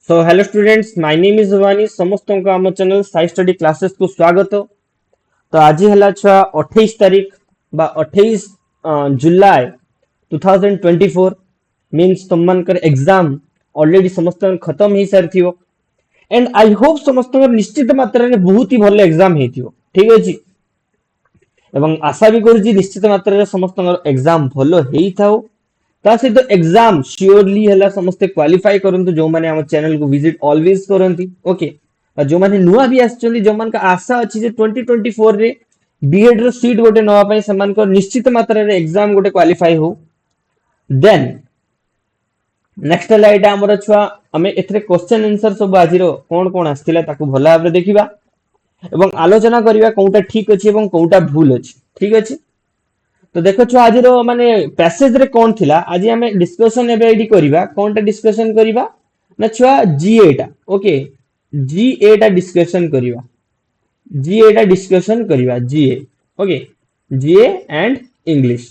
So hello students, my name is Vani. समस्त को आम चैनल साई स्टडी क्लासेस को स्वागत। तो आज है छुआ 28 तारीख बा 28 जुलाई 2024 मीन्स तुम मनकर एग्जाम ऑलरेडी समस्त खत्म ही सारी एंड आई होप समस्त निश्चित मात्रा रे बहुत ही भल एग्जाम हेतियो। ठीक अछि एवं आशा भी करूची निश्चित मात्रा रे समस्त एग्जाम भल हेई थाओ। ता सहित एग्जाम श्योरली हला समस्त क्वालिफाई करंतु जो माने हम चैनल को विजिट ऑलवेज करंती। ओके जो माने नुआ भी आछचंदी जो मान का आशा अछि जे 2024 रे बीएड रो सीट गोटे नवा पई समान को निश्चित मात्रा रे एग्जाम गोटे क्वालिफाई हो। देन नेक्स्ट लाइटा हमर छुआ हमें एथरे क्वेश्चन आंसर सब आजिरो कोन कोन आस्थिला ताकू भला भाबरे देखिबा एवं आलोचना करिबा कोउटा ठीक अछि एवं कोउटा भूल अछि। ठीक अछि तो देखो छुआ आज माने पैसेज रे कौन थिला आज हमें डिस्कशन एबे आईडी करिबा कोनटा डिस्कशन करिबा ना छुआ जीए टा। ओके जीए टा डिस्कशन करिबा जीए। ओके जीए एंड इंग्लिश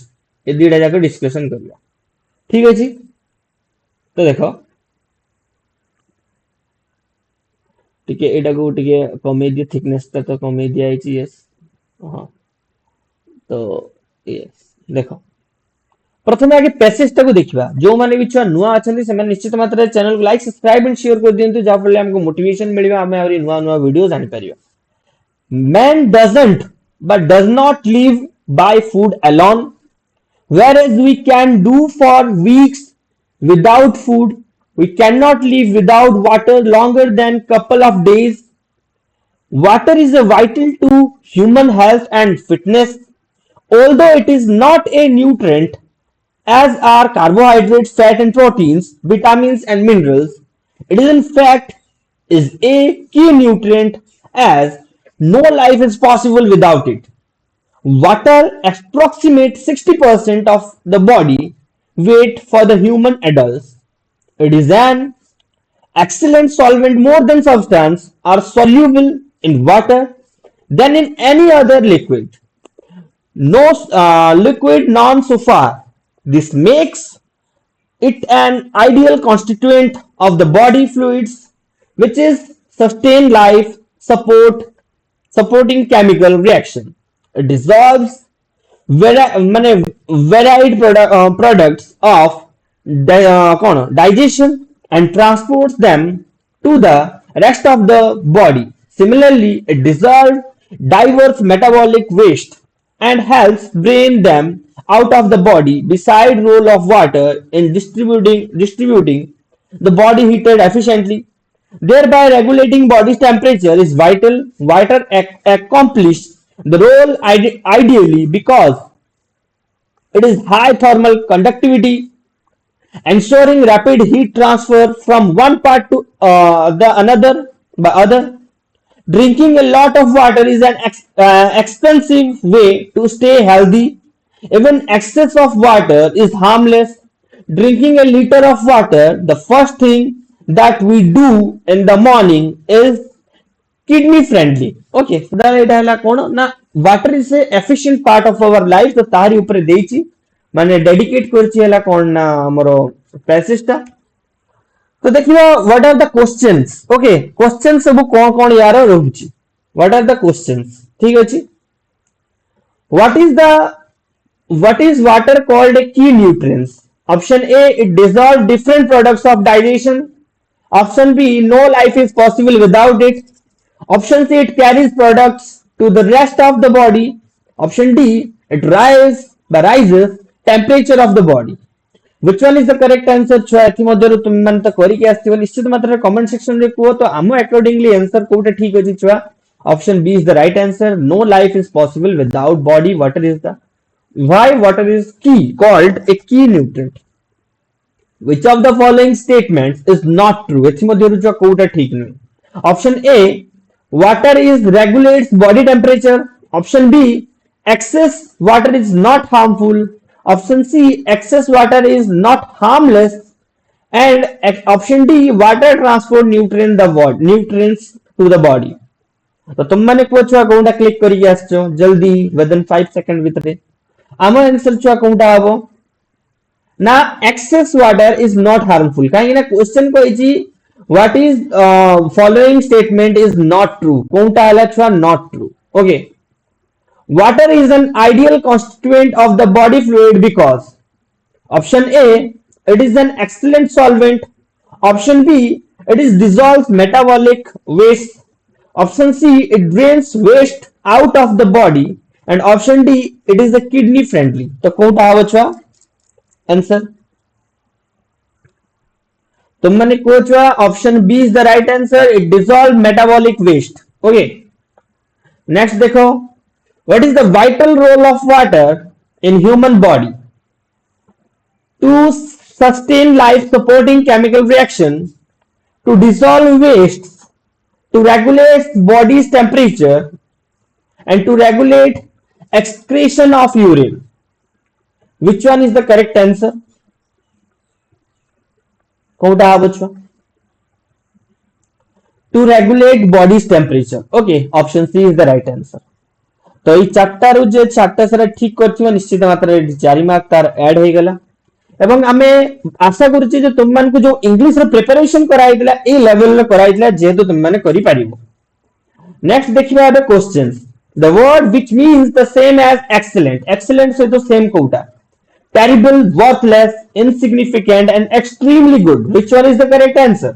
ए दुईटा जाक डिस्कशन करिबा। ठीक अछि तो देखो टिके एटा को टिके कमे दिए थिकनेस ता तो कमे दिया आइछि। यस हां तो यस देखो प्रथमे आगे पैसेज टाको देखिबा जो माने भी छुआ नुआ अछंती से माने निश्चित मात्रा चैनल को लाइक सब्सक्राइब एंड शेयर कर दियंतु जा फले हमको मोटिवेशन मिलबा हमें और नुआ नुआ वीडियो जानि परिबा। Man doesn't but does not live by food alone, whereas we can do for weeks without food. We cannot live without water longer than couple of days. Water is a vital to human health and fitness, although it is not a nutrient as are carbohydrates, fat and proteins, vitamins and minerals. It is in fact is a key nutrient as no life is possible without it. Water approximates 60% of the body weight for the human adults. It is an excellent solvent. More than substance are soluble in water than in any other liquid. No liquid none so far. This makes it an ideal constituent of the body fluids which is sustain life supporting chemical reaction. It dissolves varied products of digestion and transports them to the rest of the body. Similarly, it dissolves diverse metabolic waste and helps drain them out of the body. Beside role of water in distributing the body heated efficiently, thereby regulating body's temperature is vital. Water accomplishes the role ideally because it is high thermal conductivity, ensuring rapid heat transfer from one part to the another by other. Drinking a lot of water is an expensive way to stay healthy. Even excess of water is harmless. Drinking a liter of water, the first thing that we do in the morning is kidney friendly. Okay, so that water is a efficient part of our life. तो तारी ऊपर देइची माने dedicate करची हला कोन ना हमरो passage टा। तो देखियो what are the questions. Okay question सब कोन कोन यार रहउची व्हाट आर द क्वेश्चंस। ठीक अछि what is water called a key nutrients? Option A, it dissolves different products of digestion. Option B, no life is possible without it. Option C, it carries products to the rest of the body. Option D, it rises temperature of the body. Which one is the correct answer? छुआ एथि मध्यरु तुम मन त करि के आस्थिबो निश्चित मात्रा comment section रे को तो आम अकॉर्डिंगली आंसर कोटा ठीक अछि छुआ। Option B is the right answer. No life is possible without body. Water is the why water is key called a key nutrient. Which of the following statements is not true? एथि मध्यरु छुआ कोटा ठीक नै. Option A, water is regulates body temperature. Option B, excess water is not harmful. Option C, excess water is not harmless. And option D, water transport nutrients to the body. तो तुम माने को छुआ कोनटा click करि आछो जल्दी within 5 second भितरे आम answer छुआ कोनटा हबो ना excess water is not harmful. काहे ना क्वेश्चन को easy what is following statement is not true कोनटा हला छुआ not true okay water is an ideal constituent of the body fluid because option A it is an excellent solvent option B it is dissolves metabolic waste option C it drains waste out of the body and option D it is a kidney friendly तो कोनटा हवा छुआ answer तुमने कोच option B is the right answer it dissolve metabolic waste okay next देखो what is the vital role of water in human body to sustain life supporting chemical reaction to dissolve waste to regulate body's temperature and to regulate excretion of urine which one is the correct answer कोटा बच्चों to regulate body's temperature okay option C is the right answer तो ये चारटा रु जे चारटा सारा ठीक करथिबा निश्चित मात्रा रे 4 मार्क तार ऐड हे गेला एवं आमे आशा करूची जे तुम मान को जो इंग्लिश रे प्रिपरेशन कराइतला ए लेवल रे कराइतला जे तो तुम माने करि पारिबो नेक्स्ट देखिबा एबे questions the word which means the same as excellent excellent से तो सेम कोटा terrible, worthless, insignificant, and extremely good. Which one is the correct answer?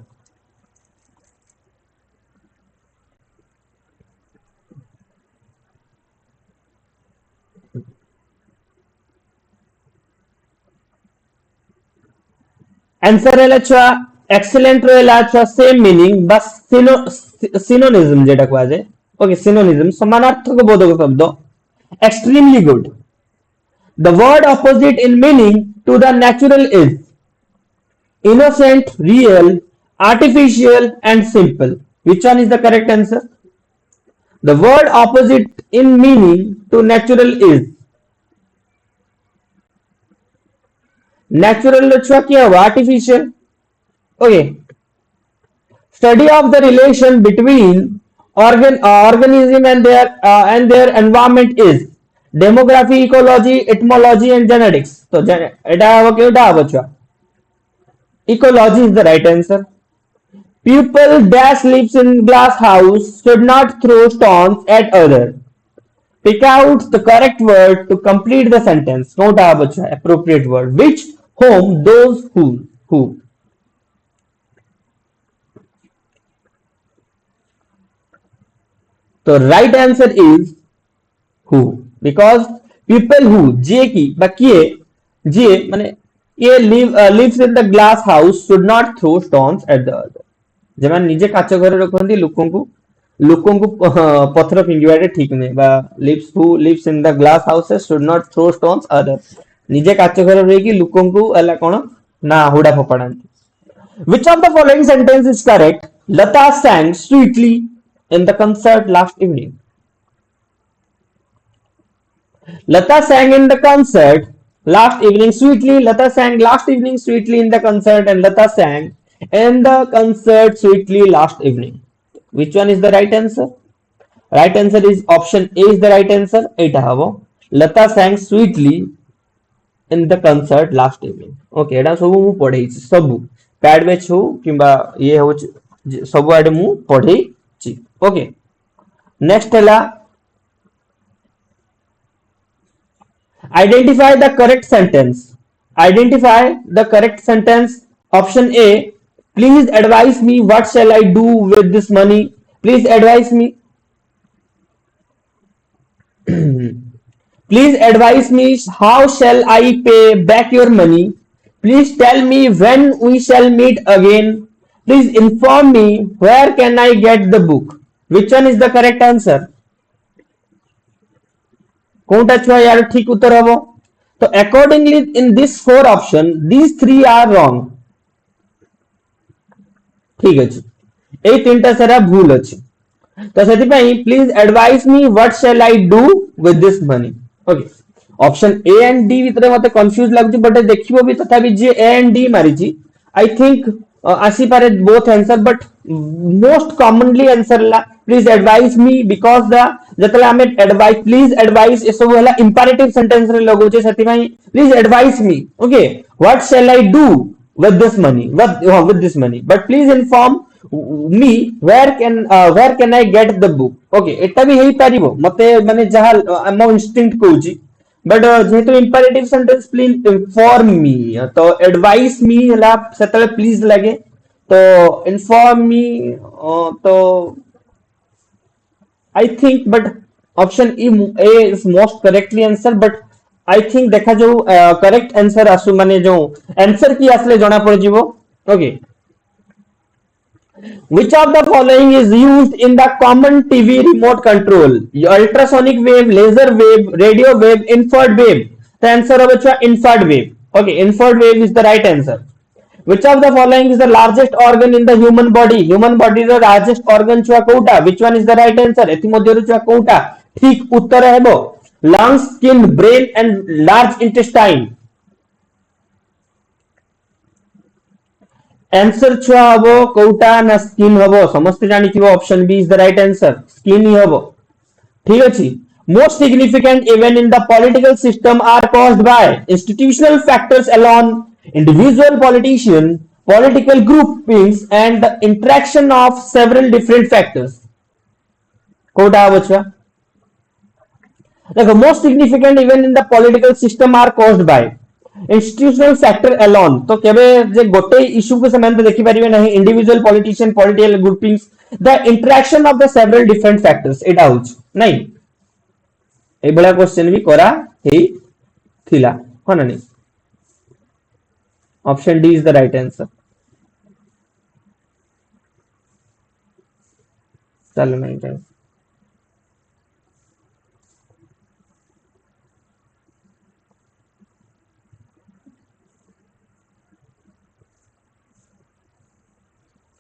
Answer है लच्छा excellent रो लच्छा same meaning बस synonym जेटा को आजे okay synonym समानार्थक बोधक शब्द extremely good. The word opposite in meaning to the natural is innocent, real, artificial, and simple. Which one is the correct answer? The word opposite in meaning to natural is natural लच्छा क्या हुआ artificial okay study of the relation between organism and their environment is demography ecology etymology and genetics तो एटा हबो केटा हबो छुआ ecology is the right answer people dash lives in glass house should not throw stones at other pick out the correct word to complete the sentence कोटा हबो छुआ appropriate word which whom those who तो right answer is who because people who जे की बाकी जे माने ये lives in the glass house should not throw stones at the other जेमान निजे काच घर रखंती लोकन को पत्थर फिंगिबाटे ठीक नै बा lives in the glass houses should not throw stones other निजे काच घर रही की लोकन को एला कोन ना Hooda फपडांती which of the following sentence is correct Lata sang sweetly in the concert last evening Lata sang in the concert last evening sweetly. Lata sang last evening sweetly in the concert, and Lata sang in the concert sweetly last evening. Which one is the right answer? Right answer is option A is the right answer. Eta habo. Lata sang sweetly in the concert last evening. Okay, एटा सब मु पढै छी सब pad में छु किबा ये हो सब आडे मु पढै छी. Okay. Next हला Identify the correct sentence. Identify the correct sentence. Option A. Please advise me what shall I do with this money. Please advise me. Please advise me how shall I pay back your money. Please tell me when we shall meet again. Please inform me where can I get the book. Which one is the correct answer? कोनटा छुआ यार ठीक उत्तर हबो तो accordingly in this four option these three are wrong ठीक अछि ए तीनटा सारा भूल अछि तो सेति पई please advise me what shell I do with this money okay option A and D भितर मते कंफ्यूज लागु बट देखिबो भी तथा भी जे ए एंड डी मारी छी आई थिंक आसी पारे both answer but most commonly answer ला please advise me because the जतले हमें एडवाइस प्लीज एडवाइस ए सब हला इंपेरेटिव सेंटेंस रे लगो छै सेति पई please advise me okay what shell I do with this money with this money but please inform me where can I get the book? Okay एटा भी हेई पारिबो मते माने जहा मो इंस्टिंक्ट कहूची बट जेहेतु imperative sentence please inform me तो advice मी हला सेतले please लागे तो इन्फॉर्म मी तो I think but option A is most correctly answer but I think देखा जो करेक्ट आंसर आसु माने जो आंसर की आसले जणा पड़ जिवो okay which of the following is used in the common TV remote control ultrasonic wave laser wave radio wave infrared wave the answer of which infrared wave okay infrared wave is the right answer which of the following is the largest organ in the human body रो largest organ छुआ कोउटा which one is the right answer एथि मध्ये रो छुआ कोउटा ठीक उत्तर हेबो lungs skin brain and large intestine answer छुआ हबो कोउटा ना स्किन हबो समस्त जानि थिबो option B is the right answer skin ही हबो ठीक अछि most significant event in the political system are caused by institutional factors alone individual politician political groupings and the interaction of several different factors Kota हबो छुआ देखो most significant event in the political system are caused by institutional factor alone तो केबे जे गोटे issue को समान तो देखि परिबे नहीं individual politician political groupings the interaction of the several different factors एटा होच नहीं ए बडा क्वेश्चन भी करा हेई थिला हो ना नहीं option D is the right answer चलो नहीं जाए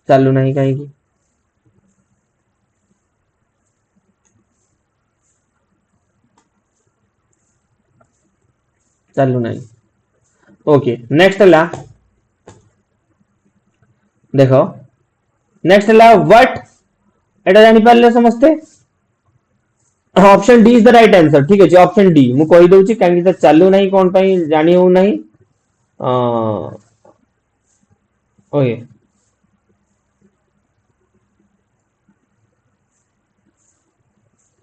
चालू नहीं कहीं चालू नहीं ओके नेक्स्ट ला देखो नेक्स्ट ला व्हाट एटा जानि पारले समझते option D is the right answer ठीक है ऑप्शन डी मु कहि दउची कांगी त चालू नहीं कोन पई जानि हो नहीं okay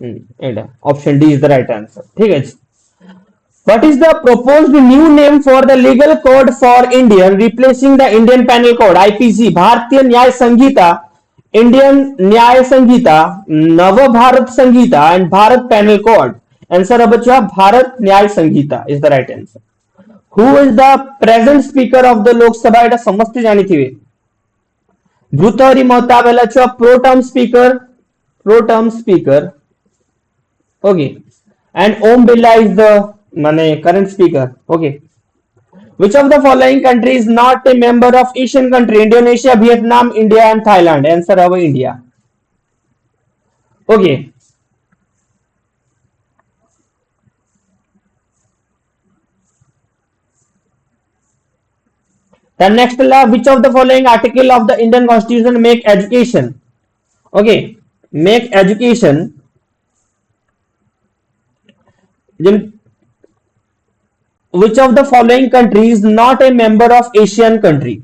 option D is the right answer ठीक है what is the proposed new name for the legal code for indian replacing the indian penal code ipc भारतीय न्याय संहिता indian न्याय संहिता नव भारत संहिता and Bharat penal code answer अब बचा भारत न्याय संहिता is the right answer who is the present speaker of the lok sabha एटा समस्त जानि थिबे भूतहरि महताब हला छ pro term speaker okay and om birla is the mane current speaker okay which of the following country is not a member of asian country indonesia vietnam india and thailand answer of india okay the next law which of the following article of the indian constitution make education okay make education which of the following country is not a member of asian country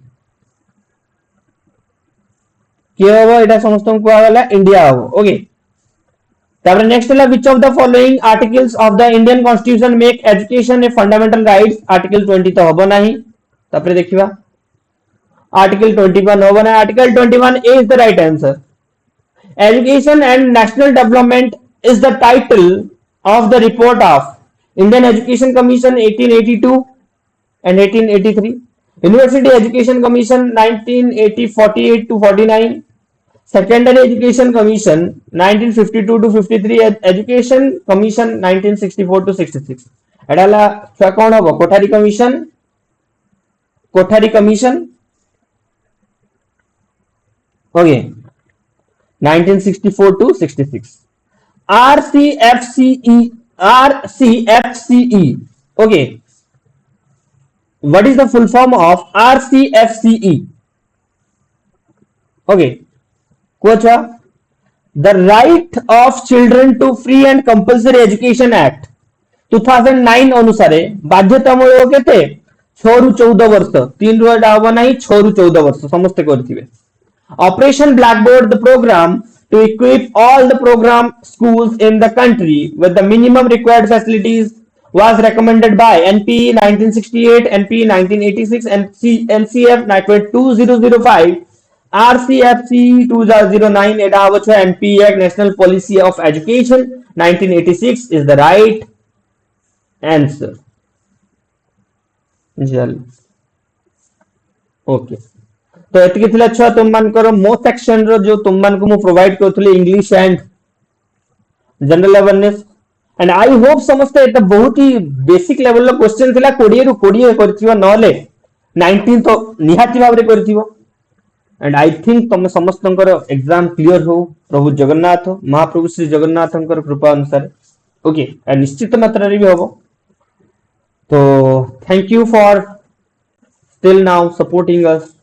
के होबो एटा समस्तन को आगला India होबो okay तापर next ला which of the following articles of the indian constitution make education a fundamental right article 20 तो होबो नाही तापर देखिबा article 21 होबो ना article 21 a is the right answer education and national development is the title of the report of Indian Education Commission 1882 and 1883, University Education Commission 1948 to 49, Secondary Education Commission 1952 to 53, Education Commission 1964 to 66. एडाला क्या कौन होगा Kothari commission okay 1964 to 66. RCFCE okay what is the full form of RCFCE okay quote the right of children to free and compulsory education act 2009 अनुसार बाध्यतामूलक केते 6 रु 14 वर्ष 3 रु एटा हबो नाही 6 रु 14 वर्ष समस्त करथिबे Operation Blackboard, the program to equip all the program schools in the country with the minimum required facilities, was recommended by NP 1968, NP 1986, NCF 2005, RCFC 2009, NP Act National Policy of Education 1986 is the right answer. Jal. Okay. तो एतिकी थिला छुआ तुम मानकर मो section रो जो तुम मान को मु प्रोवाइड करथले English and general awareness and I hope समझते एत बहुत ही बेसिक लेवल रो क्वेश्चन थिला 20 रु 20 करथिबो नले 19 तो निहाती भाबरे करथिबो एंड आई थिंक तुम समस्तंकर एग्जाम क्लियर हो प्रभु जगन्नाथ महाप्रभु श्री जगन्नाथंकर कृपा अनुसार ओके एंड निश्चित मात्रा रे भी होबो तो thank you for still now supporting us.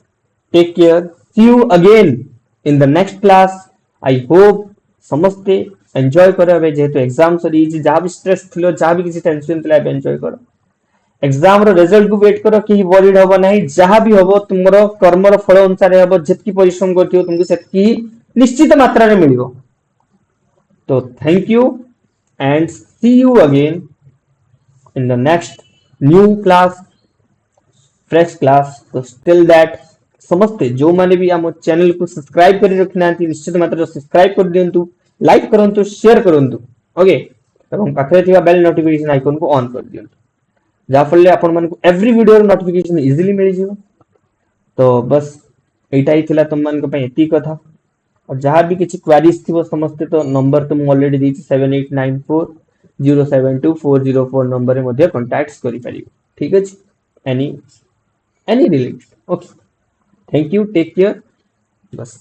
Take care. See you again in the next class. I hope समस्ते एंजॉय करो बे जेतु एग्जाम सरी जहाँ भी स्ट्रेस थिलो जहाँ भी किसी टेंशन थिला एंजॉय करो एग्जाम रो रिजल्ट को वेट करो कि वरीड हबो नहीं जहाँ भी हबो तुमरो कर्म रो फल अनुसार हबो जितकी परिश्रम करथियो तुमको सेतकी निश्चित मात्रा रे मिलिबो तो thank you and see you again in the next new class fresh class तो स्टिल दैट समझते जो माने भी आम चैनल को सब्सक्राइब कर रखना निश्चित मात्रा सब्सक्राइब कर दियंतु लाइक करंतु शेयर करंतु ओके एवं पाखरे थिबा बेल नोटिफिकेशन आइकन को ऑन कर दियंतु जा फले आपण मन को एवरी वीडियो नोटिफिकेशन इजीली मिल जिवो तो बस एटा ही थिला तुम मन को पई एती कथा और जहां भी किछि क्वेरीज थिबो समझते तो नंबर तुम ऑलरेडी देछि 7894072404 नंबर रे मध्ये कांटेक्ट करि परिबो ठीक अछि any related okay thank you take care बस